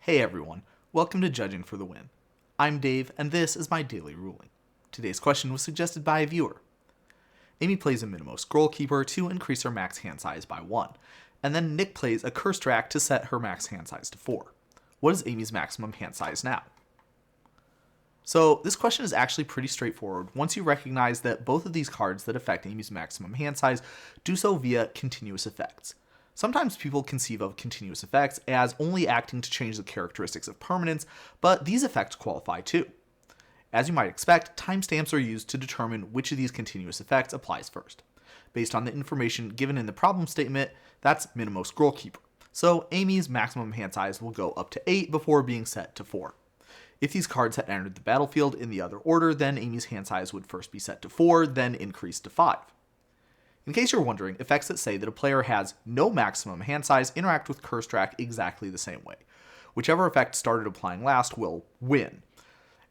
Hey everyone, welcome to Judging for the Win. I'm Dave, and this is my daily ruling. Today's question was suggested by a viewer. Amy plays a Minamo Scrollkeeper to increase her max hand size by 1, and then Nick plays a Curse Track to set her max hand size to 4. What is Amy's maximum hand size now? So this question is actually pretty straightforward once you recognize that both of these cards that affect Amy's maximum hand size do so via continuous effects. Sometimes people conceive of continuous effects as only acting to change the characteristics of permanents, but these effects qualify too. As you might expect, timestamps are used to determine which of these continuous effects applies first. Based on the information given in the problem statement, that's Minamo Scrollkeeper. So Amy's maximum hand size will go up to 8 before being set to 4. If these cards had entered the battlefield in the other order, then Amy's hand size would first be set to 4, then increase to 5. In case you're wondering, effects that say that a player has no maximum hand size interact with Curse Track exactly the same way. Whichever effect started applying last will win.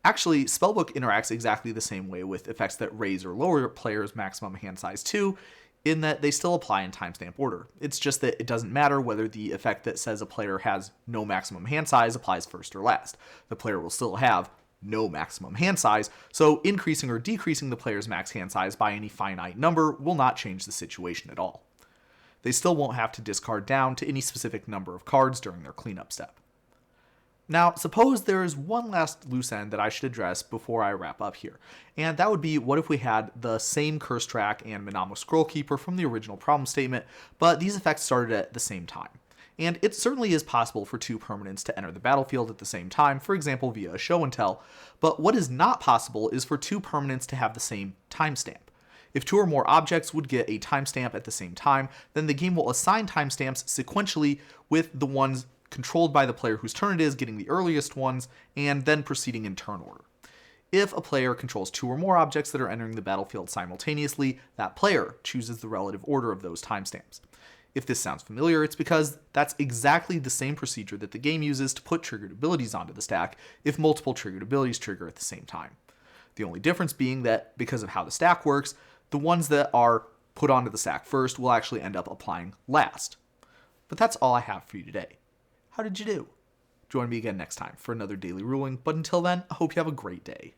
Actually, Spellbook interacts exactly the same way with effects that raise or lower a player's maximum hand size too, in that they still apply in timestamp order. It's just that it doesn't matter whether the effect that says a player has no maximum hand size applies first or last. The player will still have no maximum hand size, so increasing or decreasing the player's max hand size by any finite number will not change the situation at all. They still won't have to discard down to any specific number of cards during their cleanup step. Now, suppose there is one last loose end that I should address before I wrap up here, and that would be what if we had the same Curse Track and Minamo Scrollkeeper from the original problem statement, but these effects started at the same time. And it certainly is possible for two permanents to enter the battlefield at the same time, for example via a show and tell, but what is not possible is for two permanents to have the same timestamp. If two or more objects would get a timestamp at the same time, then the game will assign timestamps sequentially, with the ones controlled by the player whose turn it is getting the earliest ones, and then proceeding in turn order. If a player controls two or more objects that are entering the battlefield simultaneously, that player chooses the relative order of those timestamps. If this sounds familiar, it's because that's exactly the same procedure that the game uses to put triggered abilities onto the stack if multiple triggered abilities trigger at the same time. The only difference being that because of how the stack works, the ones that are put onto the stack first will actually end up applying last. But that's all I have for you today. How did you do? Join me again next time for another daily ruling, but until then, I hope you have a great day.